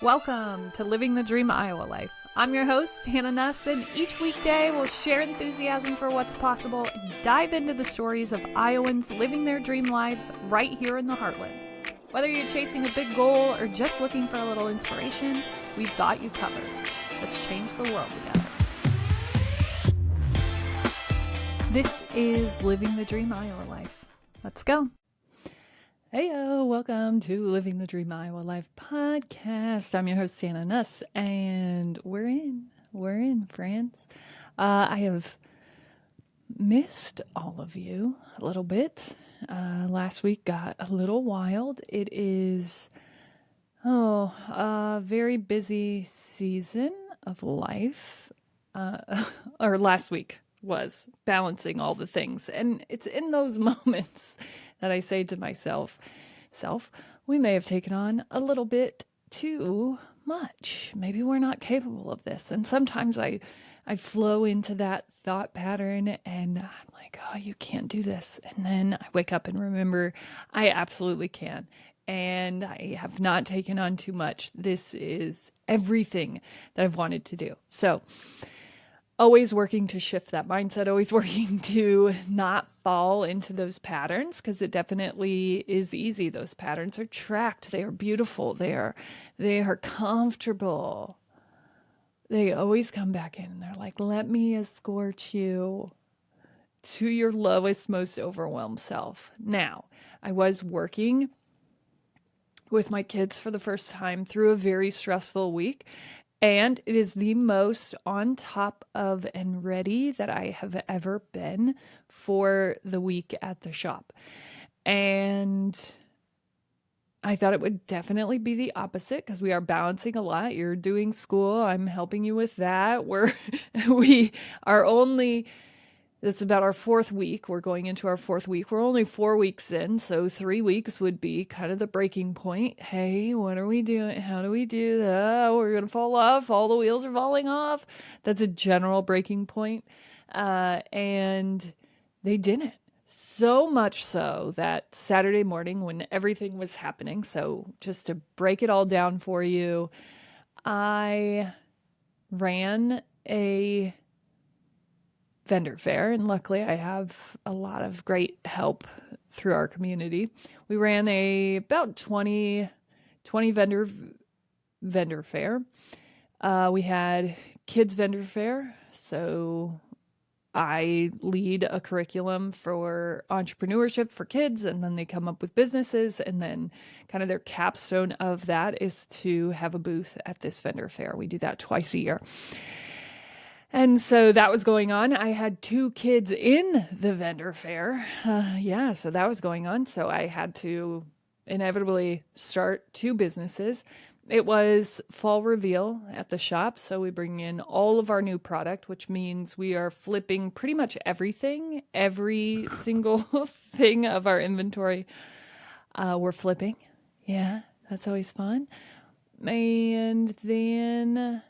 Welcome to Living the Dream Iowa Life. I'm your host, Hannah Nuss, and each weekday we'll share enthusiasm for what's possible and dive into the stories of Iowans living their dream lives right here in the heartland. Whether you're chasing a big goal or just looking for a little inspiration, we've got you covered. Let's change the world together. This is Living the Dream Iowa Life. Let's go. Heyo, welcome to Living the Dream Iowa Life podcast. I'm your host, Hannah Nuss, and we're in, friends. I have missed all of you a little bit. Last week got a little wild. It is, a very busy season of life, or last week was balancing all the things. And it's in those moments that I say to myself, we may have taken on a little bit too much. Maybe we're not capable of this. And sometimes I flow into that thought pattern and I'm like, oh, you can't do this. And then I wake up and remember I absolutely can. And I have not taken on too much. This is everything that I've wanted to do. So always working to shift that mindset, always working to not fall into those patterns, because it definitely is easy. Those patterns are tracked. They are beautiful. They are comfortable. They always come back in and they're like, let me escort you to your lowest, most overwhelmed self. Now, I was working with my kids for the first time through a very stressful week. And it is the most on top of and ready that I have ever been for the week at the shop. And I thought it would definitely be the opposite because we are balancing a lot. You're doing school. I'm helping you with that. We are only, it's about our fourth week. We're going into our fourth week. We're only 4 weeks in, so 3 weeks would be kind of the breaking point. Hey, what are we doing? How do we do that? We're going to fall off. All the wheels are falling off. That's a general breaking point. And they didn't. So much so that Saturday morning when everything was happening, so just to break it all down for you, I ran a vendor fair, and luckily I have a lot of great help through our community. We ran about 20 vendor fair. We had kids vendor fair, so I lead a curriculum for entrepreneurship for kids, and then they come up with businesses, and then kind of their capstone of that is to have a booth at this vendor fair. We do that twice a year. And so that was going on. I had 2 kids in the vendor fair. So that was going on. So I had to inevitably start 2 businesses. It was fall reveal at the shop. So we bring in all of our new product, which means we are flipping pretty much everything, every single thing of our inventory. We're flipping. Yeah, that's always fun. And then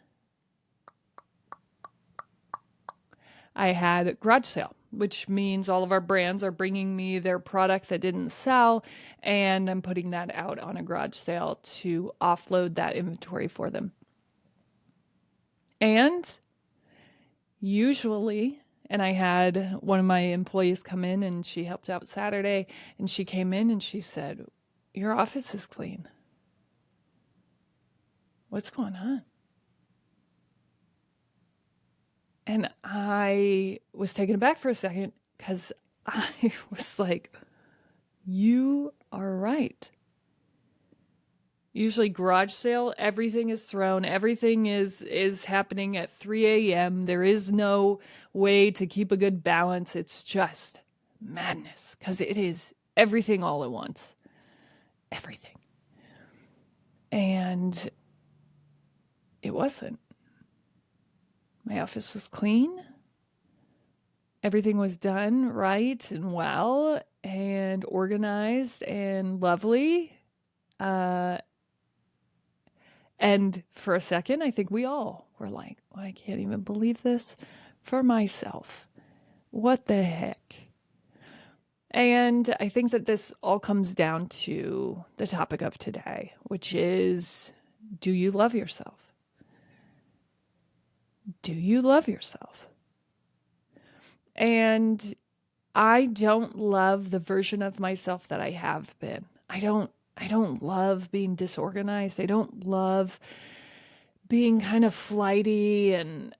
I had garage sale, which means all of our brands are bringing me their product that didn't sell, and I'm putting that out on a garage sale to offload that inventory for them. And usually, and I had one of my employees come in and she helped out Saturday, and she came in and she said, "Your office is clean. What's going on?" And I was taken aback for a second because I was like, you are right. Usually garage sale, everything is thrown, everything is happening at 3 a.m. There is no way to keep a good balance. It's just madness because it is everything all at once. Everything. And it wasn't. My office was clean. Everything was done right and well and organized and lovely. And for a second, I think we all were like, I can't even believe this for myself. What the heck? And I think that this all comes down to the topic of today, which is Do you love yourself? Do you love yourself? And I don't love the version of myself that I have been. I don't love being disorganized. I don't love being kind of flighty and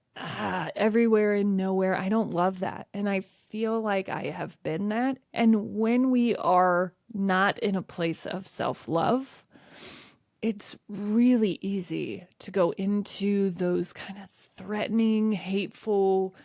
everywhere and nowhere. I don't love that. And I feel like I have been that. And when we are not in a place of self love, it's really easy to go into those kind of threatening, hateful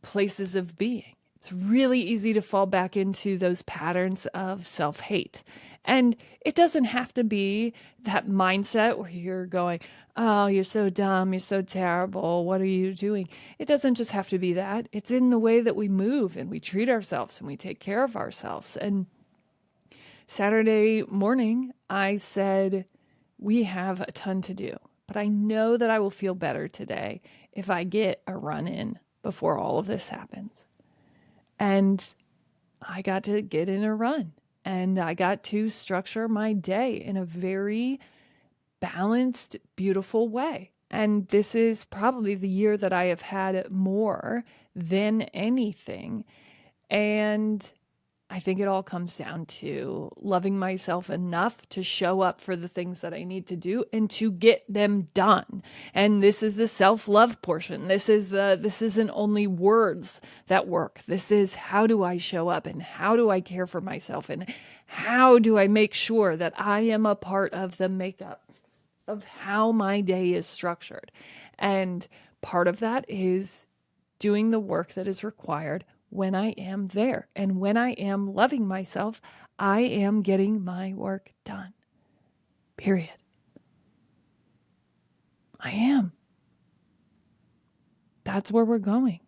places of being. It's really easy to fall back into those patterns of self hate. And it doesn't have to be that mindset where you're going, oh, you're so dumb, you're so terrible, what are you doing? It doesn't just have to be that. It's in the way that we move and we treat ourselves and we take care of ourselves. And Saturday morning, I said, we have a ton to do, but I know that I will feel better today if I get a run in before all of this happens. And I got to get in a run and I got to structure my day in a very balanced, beautiful way. And this is probably the year that I have had more than anything. And I think it all comes down to loving myself enough to show up for the things that I need to do and to get them done. And this is the self-love portion. This isn't only words that work. This is how do I show up and how do I care for myself and how do I make sure that I am a part of the makeup of how my day is structured. And part of that is doing the work that is required when I am there. And when I am loving myself, I am getting my work done. Period. I am. That's where we're going.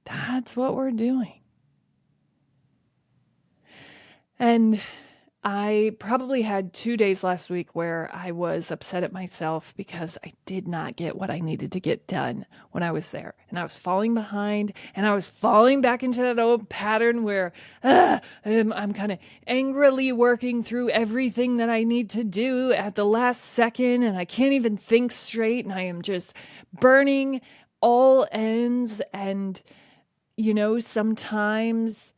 That's what we're doing. And I probably had 2 days last week where I was upset at myself because I did not get what I needed to get done when I was there. And I was falling behind and I was falling back into that old pattern where I'm kind of angrily working through everything that I need to do at the last second. And I can't even think straight. And I am just burning all ends. And, sometimes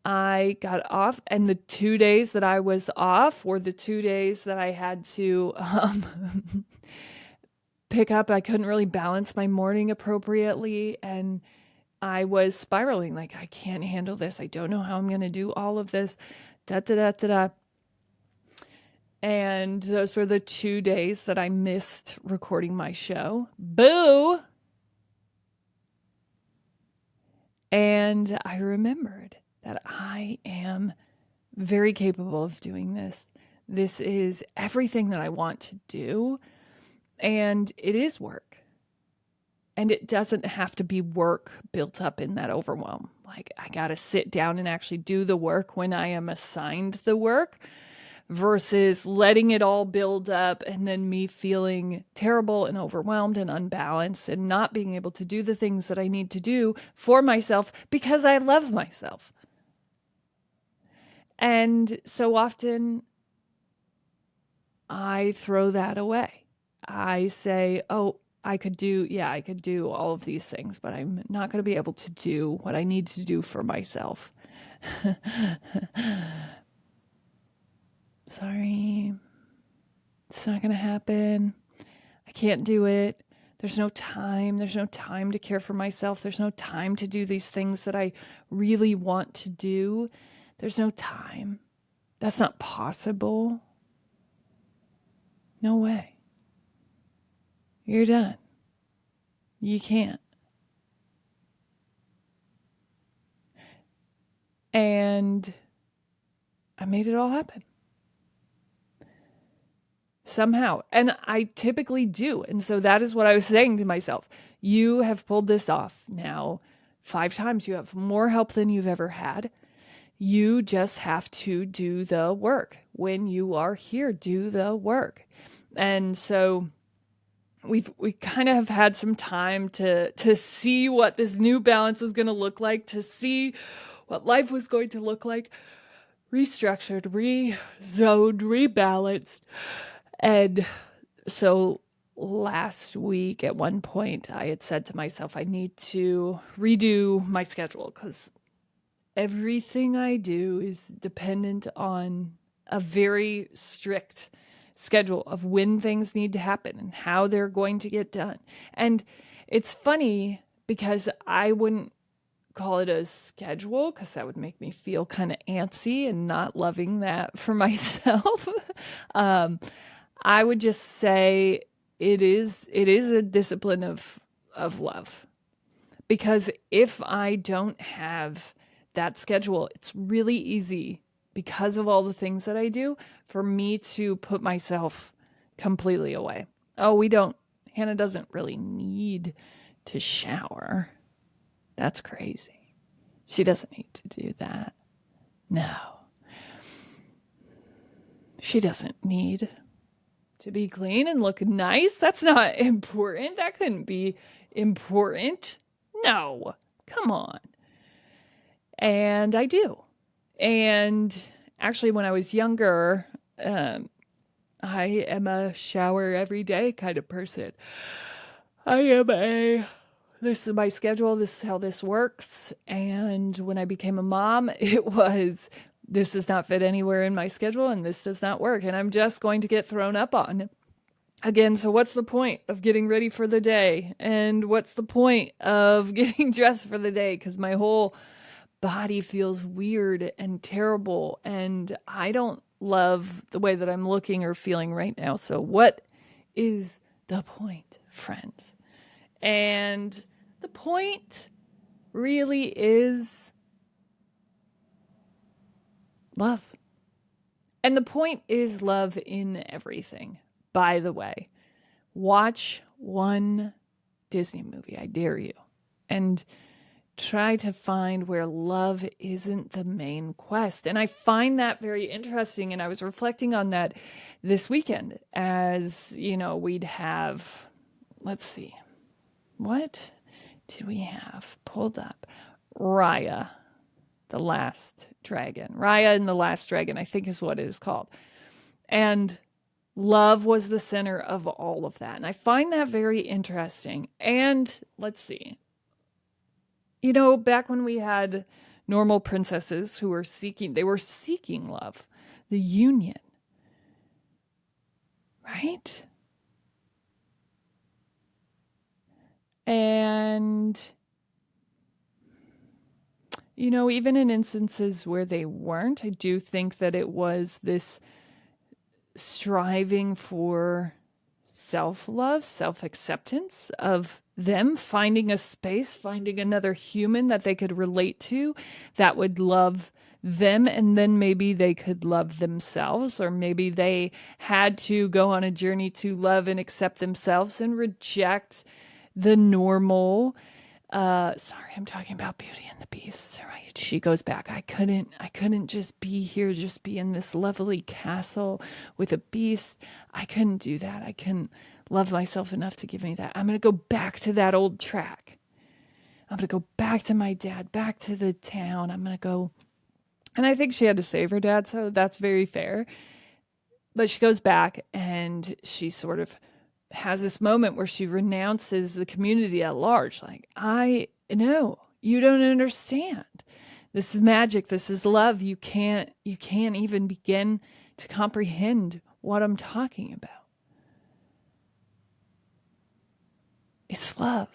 I got off, and the 2 days that I was off were the 2 days that I had to pick up. I couldn't really balance my morning appropriately, and I was spiraling like, I can't handle this. I don't know how I'm going to do all of this. Da da da da da. And those were the 2 days that I missed recording my show. Boo! And I remembered that I am very capable of doing this. This is everything that I want to do. And it is work. And it doesn't have to be work built up in that overwhelm. Like, I got to sit down and actually do the work when I am assigned the work versus letting it all build up and then me feeling terrible and overwhelmed and unbalanced and not being able to do the things that I need to do for myself because I love myself. And so often I throw that away. I say, oh, I could do all of these things, but I'm not going to be able to do what I need to do for myself. Sorry, it's not going to happen. I can't do it. There's no time. There's no time to care for myself. There's no time to do these things that I really want to do. There's no time. That's not possible. No way. You're done. You can't. And I made it all happen. Somehow. And I typically do. And so that is what I was saying to myself. You have pulled this off now 5 times. You have more help than you've ever had. You just have to do the work. When you are here, do the work. And so we kind of have had some time to see what this new balance was going to look like, to see what life was going to look like, restructured, rezoned, rebalanced. And so last week at one point, I had said to myself, I need to redo my schedule because everything I do is dependent on a very strict schedule of when things need to happen and how they're going to get done. And it's funny because I wouldn't call it a schedule because that would make me feel kind of antsy and not loving that for myself. um, I would just say it is a discipline of love, because if I don't have that schedule, it's really easy, because of all the things that I do, for me to put myself completely away. Oh, Hannah doesn't really need to shower. That's crazy. She doesn't need to do that. No, she doesn't need to be clean and look nice. That's not important. That couldn't be important. No, come on. And I do. And actually, when I was younger, I am a shower every day kind of person. This is my schedule, this is how this works. And when I became a mom, it was, this does not fit anywhere in my schedule and this does not work. And I'm just going to get thrown up on again. So, what's the point of getting ready for the day? And what's the point of getting dressed for the day? Because my whole body feels weird and terrible. And I don't love the way that I'm looking or feeling right now. So, what is the point, friends? And the point really is love. And the point is love in everything. By the way, watch one Disney movie, I dare you, and try to find where love isn't the main quest. And I find that very interesting. And I was reflecting on that this weekend as, we'd have, let's see, what did we have pulled up? Raya, the Last Dragon. Raya and the Last Dragon, I think is what it is called. And love was the center of all of that. And I find that very interesting. And let's see. Back when we had normal princesses who were seeking love, the union, right? And, even in instances where they weren't, I do think that it was this striving for self-love, self-acceptance of them, finding a space, finding another human that they could relate to that would love them, and then maybe they could love themselves, or maybe they had to go on a journey to love and accept themselves and reject the normal. Sorry, I'm talking about Beauty and the Beast, right? She goes back. I couldn't just be here, just be in this lovely castle with a beast. I couldn't do that. I couldn't love myself enough to give me that. I'm going to go back to that old track. I'm going to go back to my dad, back to the town. I'm going to go. And I think she had to save her dad, so that's very fair. But she goes back and she sort of has this moment where she renounces the community at large. Like, I know you don't understand. This is magic. This is love. You can't even begin to comprehend what I'm talking about. It's love.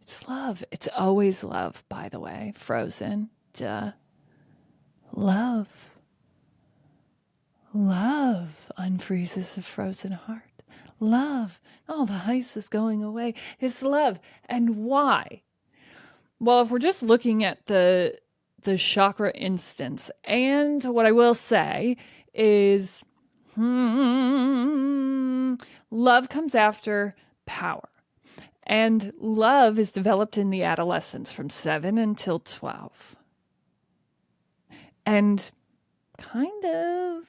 It's love. It's always love, by the way. Frozen. Duh. Love. Love unfreezes a frozen heart. Love. Oh, the ice is going away. It's love. And why? Well, if we're just looking at the chakra instance, and what I will say is love comes after power. And love is developed in the adolescence from 7 until 12. And kind of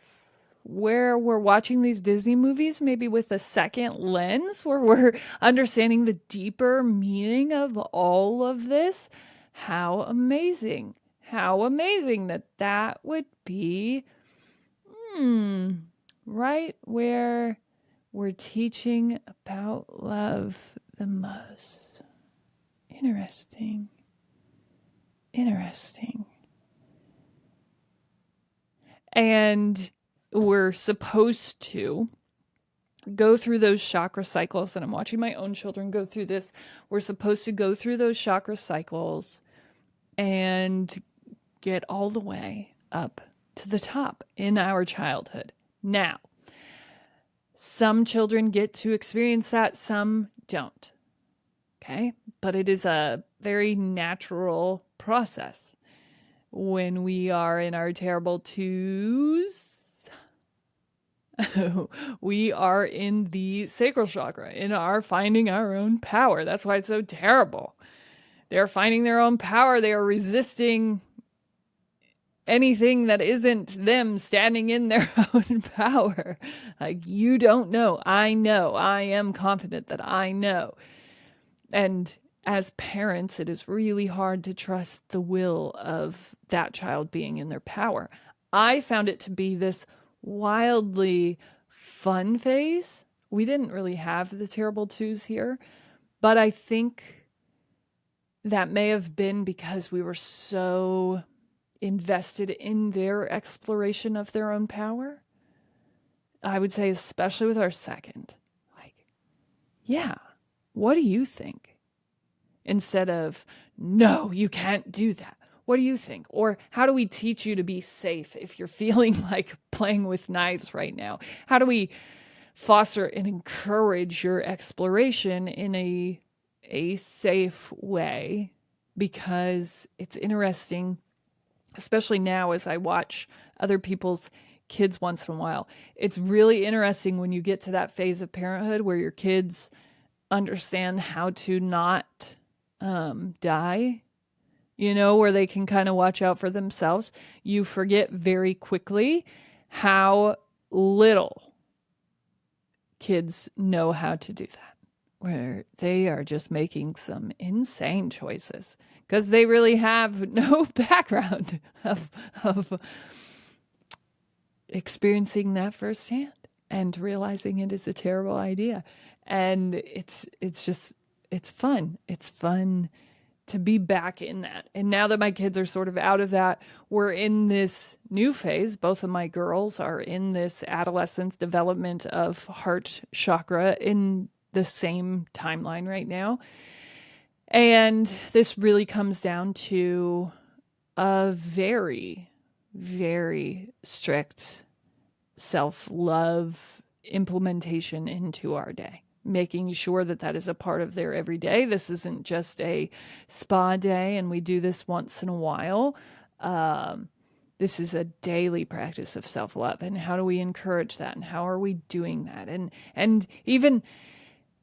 where we're watching these Disney movies, maybe with a second lens, where we're understanding the deeper meaning of all of this. How amazing. How amazing that would be right where we're teaching about love the most. Interesting. Interesting. And we're supposed to go through those chakra cycles, and I'm watching my own children go through this. We're supposed to go through those chakra cycles and get all the way up to the top in our childhood. Now, some children get to experience that, some don't. Okay? But it is a very natural process. When we are in our terrible twos, we are in the sacral chakra, in our finding our own power. That's why it's so terrible. They're finding their own power. They are resisting anything that isn't them standing in their own power. Like, you don't know. I know. I am confident that I know. And as parents, it is really hard to trust the will of that child being in their power. I found it to be this wildly fun phase. We didn't really have the terrible twos here, but I think that may have been because we were so invested in their exploration of their own power. I would say, especially with our second, like, yeah, what do you think? Instead of, no, you can't do that. What do you think? Or how do we teach you to be safe if you're feeling like playing with knives right now? How do we foster and encourage your exploration in a safe way? Because it's interesting, especially now as I watch other people's kids once in a while. It's really interesting when you get to that phase of parenthood where your kids understand how to not die, where they can kind of watch out for themselves. You forget very quickly how little kids know how to do that, where they are just making some insane choices because they really have no background of experiencing that firsthand and realizing it is a terrible idea. And it's fun. It's fun to be back in that. And now that my kids are sort of out of that, we're in this new phase. Both of my girls are in this adolescent development of heart chakra in the same timeline right now. And this really comes down to a very, very strict self-love implementation into our day, making sure that that is a part of their everyday. This isn't just a spa day and we do this once in a while. This is a daily practice of self-love. And how do we encourage that? And how are we doing that? And even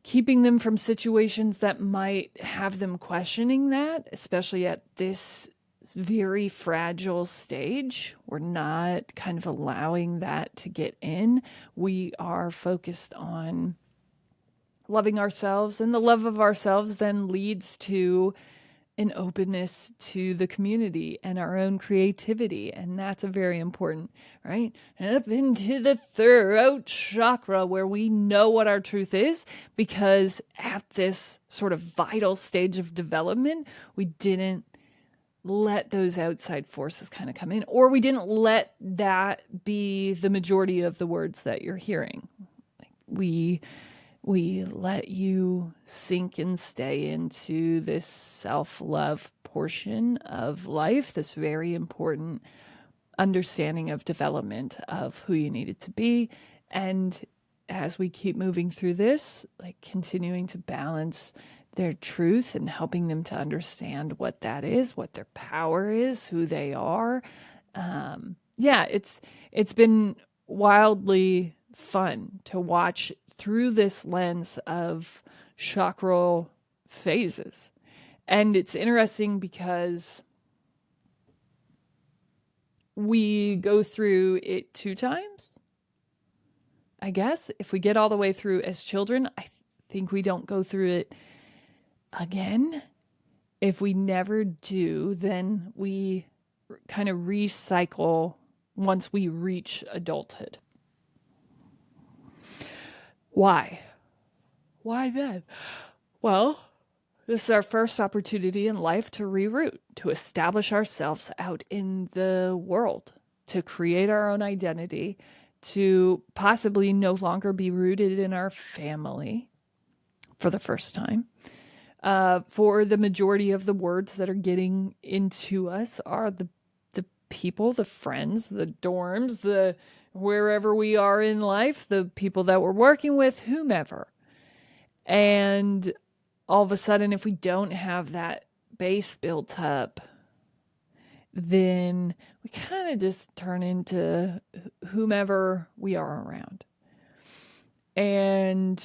keeping them from situations that might have them questioning that, especially at this very fragile stage. We're not kind of allowing that to get in. We are focused on loving ourselves, and the love of ourselves then leads to an openness to the community and our own creativity. And that's a very important, right? Up into the throat chakra where we know what our truth is, because at this sort of vital stage of development, we didn't let those outside forces kind of come in, or we didn't let that be the majority of the words that you're hearing. Like we let you sink and stay into this self-love portion of life, this very important understanding of development of who you needed to be. And as we keep moving through this, like continuing to balance their truth and helping them to understand what that is, what their power is, who they are. It's been wildly fun to watch through this lens of chakral phases. And it's interesting because we go through it 2 times. I guess if we get all the way through as children, I think we don't go through it again. If we never do, then we kind of recycle once we reach adulthood. Why? Why then? Well, this is our first opportunity in life to reroute, to establish ourselves out in the world, to create our own identity, to possibly no longer be rooted in our family for the first time. For the majority of the words that are getting into us are the people, the friends, the dorms, the wherever we are in life, the people that we're working with, whomever. And all of a sudden, if we don't have that base built up, then we kind of just turn into whomever we are around. And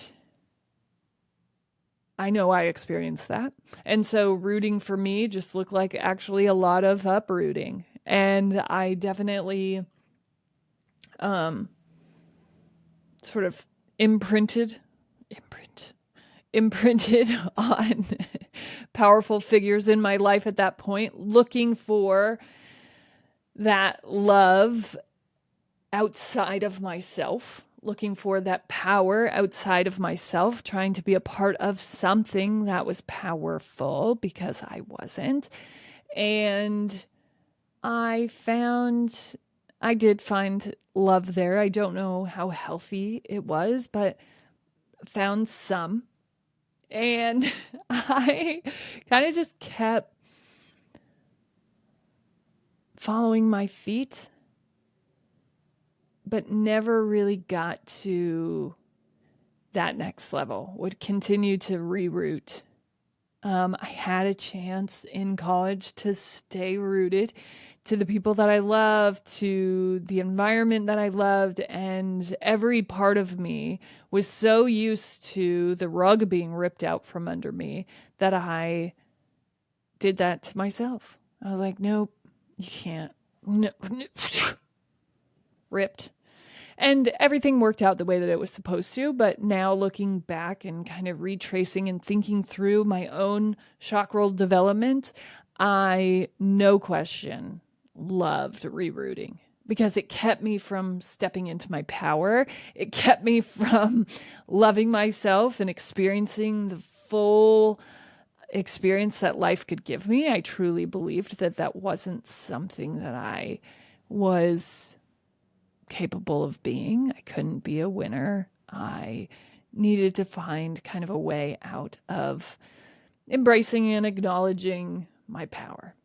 I know I experienced that. And so rooting for me just looked like actually a lot of uprooting. And I definitely sort of imprinted on powerful figures in my life at that point, looking for that love outside of myself, looking for that power outside of myself, trying to be a part of something that was powerful because I wasn't. And I did find love there. I don't know how healthy it was, but found some. And I kind of just kept following my feet, but never really got to that next level, would continue to reroute. I had a chance in college to stay rooted to the people that I loved, to the environment that I loved, and every part of me was so used to the rug being ripped out from under me that I did that to myself. I was like, nope, you can't. No, ripped. And everything worked out the way that it was supposed to. But now looking back and kind of retracing and thinking through my own chakral development, I, no question, loved rerouting because it kept me from stepping into my power. It kept me from loving myself and experiencing the full experience that life could give me. I truly believed that that wasn't something that I was capable of being. I couldn't be a winner. I needed to find kind of a way out of embracing and acknowledging my power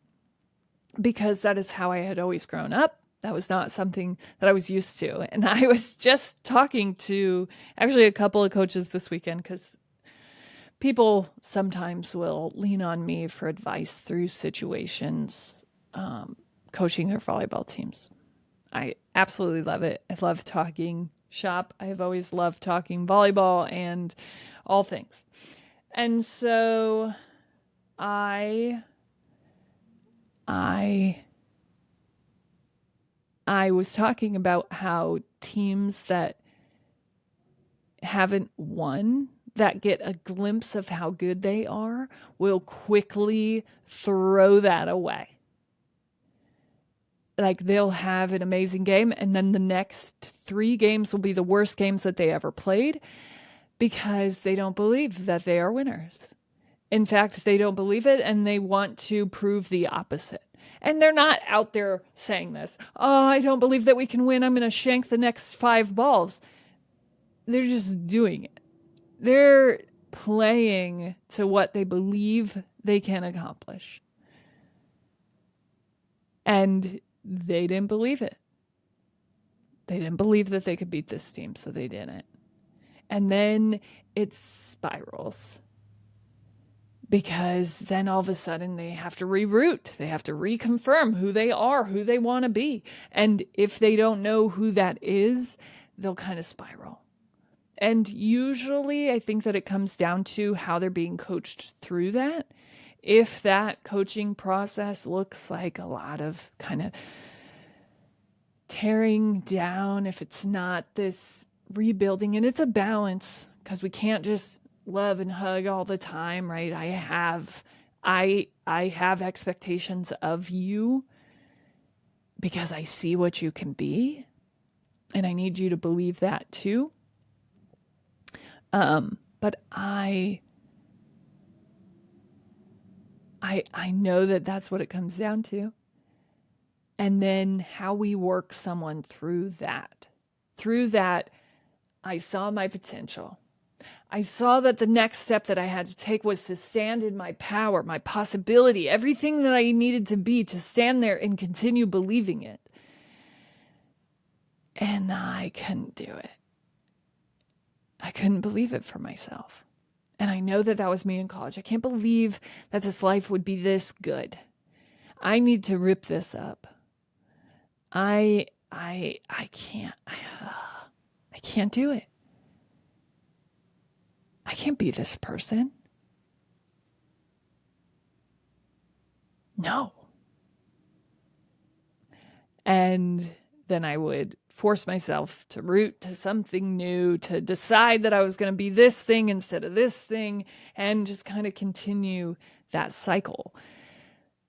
because that is how I had always grown up. That was not something that I was used to. And I was just talking to actually a couple of coaches this weekend because people sometimes will lean on me for advice through situations, coaching their volleyball teams. I absolutely love it. I love talking shop. I have always loved talking volleyball and all things. And so I was talking about how teams that haven't won, that get a glimpse of how good they are, will quickly throw that away. Like they'll have an amazing game and then the next 3 games will be the worst games that they ever played because they don't believe that they are winners. In fact, they don't believe it and they want to prove the opposite. And they're not out there saying this, oh, I don't believe that we can win. I'm going to shank the next 5 balls. They're just doing it. They're playing to what they believe they can accomplish. And they didn't believe it. They didn't believe that they could beat this team, so they didn't. And then it spirals because then all of a sudden they have to reroute. They have to reconfirm who they are, who they want to be. And if they don't know who that is, they'll kind of spiral. And usually I think that it comes down to how they're being coached through that. If that coaching process looks like a lot of kind of tearing down, if it's not this rebuilding, and it's a balance because we can't just love and hug all the time, right? I have expectations of you because I see what you can be, and I need you to believe that too. But I know that that's what it comes down to. And then how we work someone through that. Through that, I saw my potential. I saw that the next step that I had to take was to stand in my power, my possibility, everything that I needed to be to stand there and continue believing it. And I couldn't do it. I couldn't believe it for myself. And I know that that was me in college. I can't believe that this life would be this good. I need to rip this up. I can't. I can't do it. I can't be this person. No. And then I would force myself to root to something new, to decide that I was going to be this thing instead of this thing, and just kind of continue that cycle.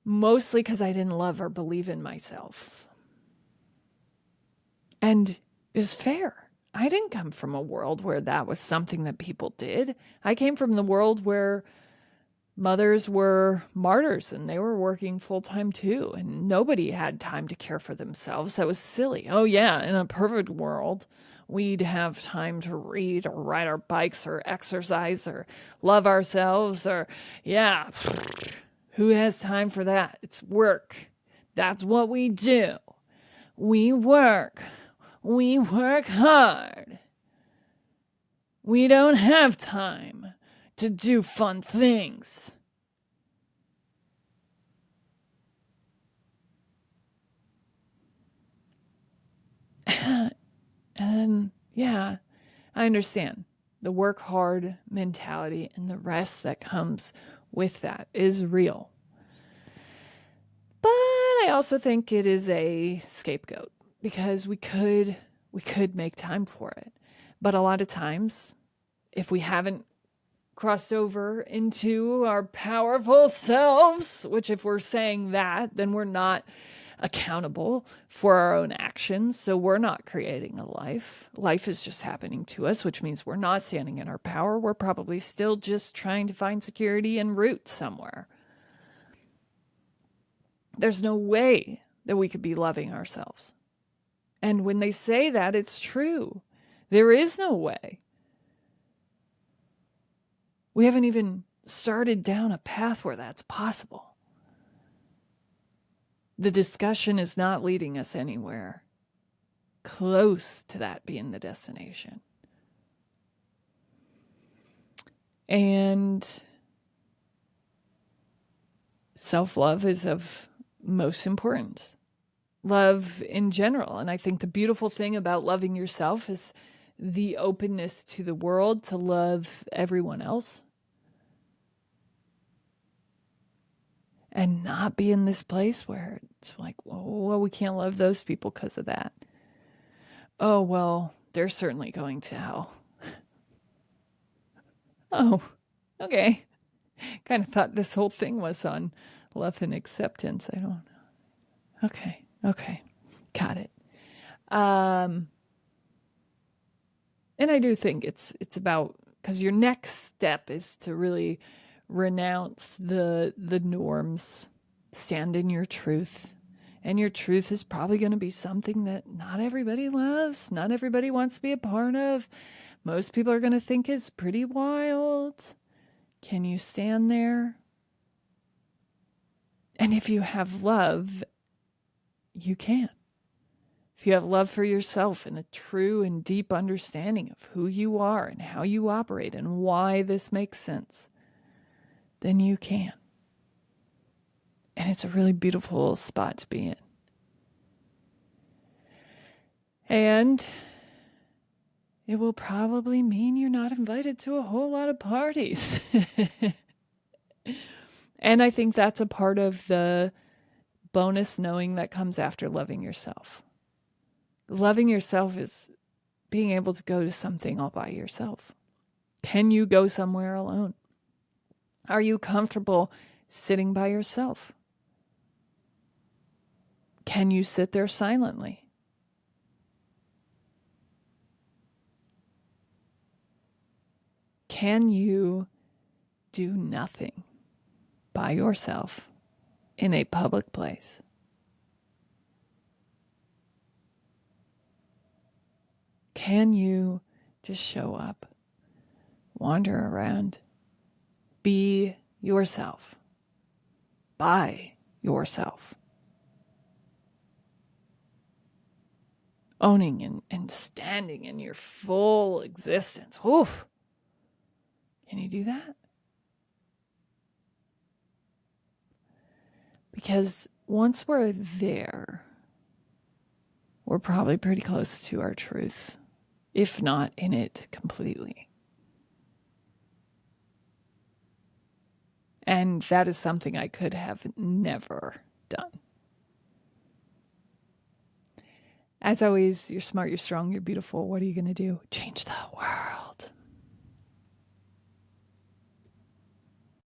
Mostly because I didn't love or believe in myself. And it was fair. I didn't come from a world where that was something that people did. I came from the world where mothers were martyrs and they were working full time too, and nobody had time to care for themselves. That was silly. Oh, yeah, in a perfect world, we'd have time to read or ride our bikes or exercise or love ourselves or, yeah, who has time for that? It's work. That's what we do. We work. We work hard. We don't have time to do fun things. And yeah, I understand the work hard mentality and the rest that comes with that is real. But I also think it is a scapegoat because we could make time for it. But a lot of times, if we haven't crossed over into our powerful selves, which if we're saying that, then we're not accountable for our own actions. So we're not creating a life. Life is just happening to us, which means we're not standing in our power. We're probably still just trying to find security and root somewhere. There's no way that we could be loving ourselves. And when they say that, it's true. There is no way. We haven't even started down a path where that's possible. The discussion is not leading us anywhere close to that being the destination. And self-love is of most importance. Love in general. And I think the beautiful thing about loving yourself is the openness to the world to love everyone else. And not be in this place where it's like, oh, well, we can't love those people because of that. Oh, well, they're certainly going to hell. Oh, okay. Kind of thought this whole thing was on love and acceptance. I don't know. Okay. Got it. And I do think it's about because your next step is to really renounce the norms, stand in your truth. And your truth is probably going to be something that not everybody loves, not everybody wants to be a part of. Most people are going to think is pretty wild. Can you stand there? And if you have love, you can. If you have love for yourself and a true and deep understanding of who you are and how you operate and why this makes sense, then you can. And it's a really beautiful spot to be in. And it will probably mean you're not invited to a whole lot of parties. And I think that's a part of the bonus knowing that comes after loving yourself. Loving yourself is being able to go to something all by yourself. Can you go somewhere alone? Are you comfortable sitting by yourself? Can you sit there silently? Can you do nothing by yourself in a public place? Can you just show up, wander around, be yourself, by yourself, owning and standing in your full existence? Oof. Can you do that? Because once we're there, we're probably pretty close to our truth, if not in it completely. And that is something I could have never done. As always, you're smart, you're strong, you're beautiful. What are you going to do? Change the world.